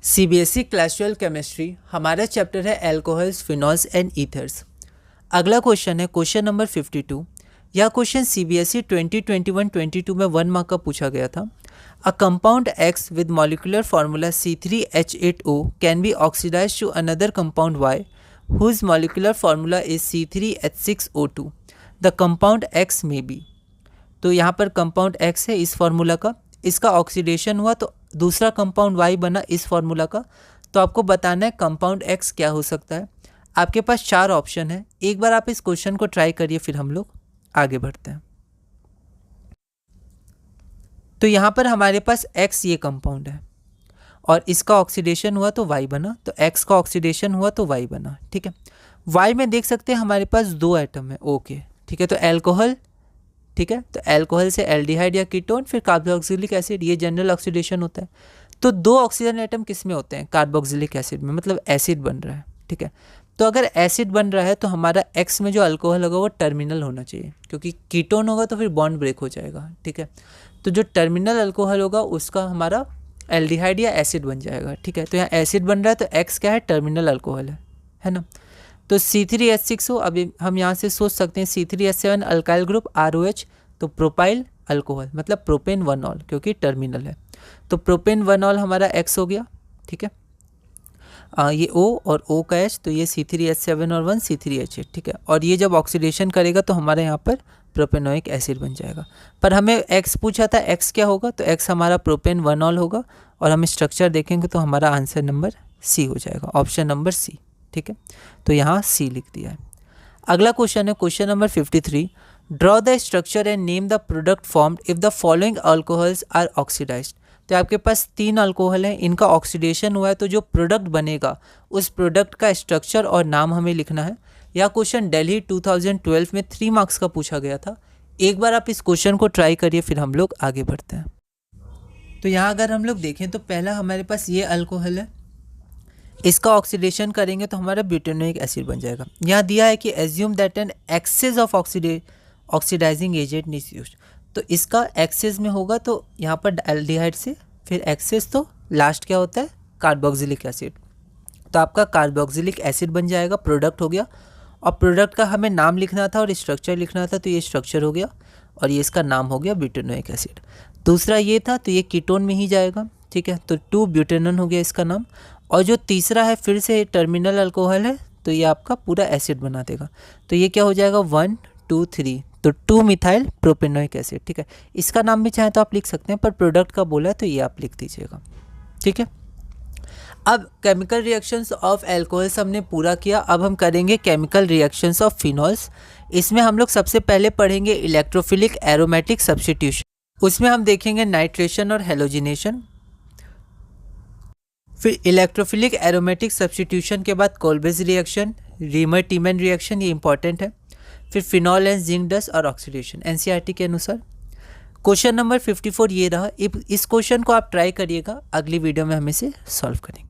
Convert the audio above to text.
CBSE class 12 chemistry हमारा chapter है alcohols, phenols and ethers. अगला क्वेश्चन है क्वेश्चन नंबर 52। यह क्वेश्चन सीबीएसई 2021-22 में 1 मार्क का पूछा गया था। A compound X with molecular formula C3H8O can be oxidise to another compound Y whose molecular formula is C3H6O2। The compound X may be. तो यहाँ पर कंपाउंड एक्स है इस फार्मूला का, इसका ऑक्सीडेशन हुआ तो दूसरा कंपाउंड वाई बना इस फार्मूला का। तो आपको बताना है कंपाउंड एक्स क्या हो सकता है। आपके पास 4 ऑप्शन है। एक बार आप इस क्वेश्चन को ट्राई करिए, फिर हम लोग आगे बढ़ते हैं। तो यहाँ पर हमारे पास एक्स ये कंपाउंड है और इसका ऑक्सीडेशन हुआ तो वाई बना, तो एक्स का ऑक्सीडेशन हुआ तो वाई बना। ठीक है, वाई में देख सकते हैं हमारे पास 2 एटम है। ओके ठीक है, तो एल्कोहल, ठीक है, तो एल्कोहल से एल्डिहाइड या कीटोन, फिर कार्बोक्सिलिक एसिड, ये जनरल ऑक्सीडेशन होता है। तो 2 ऑक्सीजन एटम किस में होते हैं? कार्बोक्सिलिक एसिड में, मतलब एसिड बन रहा है। ठीक है, तो अगर एसिड बन रहा है तो हमारा एक्स में जो अल्कोहल होगा वो टर्मिनल होना चाहिए, क्योंकि कीटोन होगा तो फिर बॉन्ड ब्रेक हो जाएगा। ठीक है, तो जो टर्मिनल अल्कोहल होगा उसका हमारा एल्डिहाइड या एसिड बन जाएगा। ठीक है, तो यहाँ एसिड बन रहा है तो एक्स क्या है? टर्मिनल अल्कोहल है ना। तो C3H6O, अभी हम यहाँ से सोच सकते हैं C3H7 अल्काइल ग्रुप, ROH, तो प्रोपाइल अल्कोहल मतलब प्रोपेन 1ऑल, क्योंकि टर्मिनल है। तो प्रोपेन 1ऑल हमारा X हो गया। ठीक है, ये O और O का H, तो ये C3H7 और 1 C3H8। ठीक है, और ये जब ऑक्सीडेशन करेगा तो हमारे यहाँ पर प्रोपेनोइक एसिड बन जाएगा। पर हमें X पूछा था, X क्या होगा? तो X हमारा प्रोपेन 1ऑल होगा और हम स्ट्रक्चर देखेंगे तो हमारा आंसर नंबर C हो जाएगा, ऑप्शन नंबर C। ठीक है, तो यहाँ C लिख दिया है। अगला क्वेश्चन है question number 53। Draw the structure and name the product formed if the following alcohols are oxidised. तो आपके पास 3 अल्कोहल हैं, इनका ऑक्सीडेशन हुआ है, तो जो प्रोडक्ट बनेगा उस प्रोडक्ट का स्ट्रक्चर और नाम हमें लिखना है। यह क्वेश्चन दिल्ली 2012 में 3 मार्क्स का पूछा गया था। एक बार आप इस क्वेश्चन को ट्राई करिए, फिर हम लोग आगे बढ़ते हैं। तो यहाँ अगर हम लोग देखें तो पहला हमारे पास ये अल्कोहल है, इसका ऑक्सीडेशन करेंगे तो हमारा ब्यूटेनोइक एसिड बन जाएगा। यहाँ दिया है कि assume that an excess of oxidising agent is used. तो इसका एक्सेस में होगा तो यहाँ पर एल्डिहाइड से फिर एक्सेस, तो लास्ट क्या होता है? Carboxylic acid. तो आपका कार्बोक्सिलिक एसिड बन जाएगा, प्रोडक्ट हो गया। और प्रोडक्ट का हमें नाम लिखना था और स्ट्रक्चर लिखना था, तो ये स्ट्रक्चर हो गया और ये इसका नाम हो गया ब्यूटेनोइक एसिड। दूसरा ये था तो ये कीटोन में ही जाएगा। ठीक है, तो 2 ब्यूटेनोन हो गया इसका नाम। और जो तीसरा है फिर से टर्मिनल अल्कोहल है, तो ये आपका पूरा एसिड बना देगा। तो ये क्या हो जाएगा? 1 2 3, तो 2 मिथाइल प्रोपेनोइक एसिड। ठीक है, इसका नाम भी चाहे तो आप लिख सकते हैं, पर प्रोडक्ट का बोला है तो ये आप लिख दीजिएगा। ठीक है, अब केमिकल रिएक्शंस ऑफ एल्कोहल्स हमने पूरा किया। अब हम करेंगे केमिकल रिएक्शंस ऑफ फिनॉल्स। इसमें हम लोग सबसे पहले पढ़ेंगे इलेक्ट्रोफिलिक एरोमेटिक सब्स्टिट्यूशन। उसमें हम देखेंगे नाइट्रेशन और हेलोजिनेशन। फिर इलेक्ट्रोफिलिक एरोमेटिक सब्स्टिट्यूशन के बाद कोल्बेज रिएक्शन, रीमर टीमन रिएक्शन, ये इंपॉर्टेंट है। फिर फिनॉल एंड जिंक डस्ट और ऑक्सीडेशन, एनसीईआरटी के अनुसार। क्वेश्चन नंबर 54 ये रहा। इस क्वेश्चन को आप ट्राई करिएगा, अगली वीडियो में हम इसे सॉल्व करेंगे।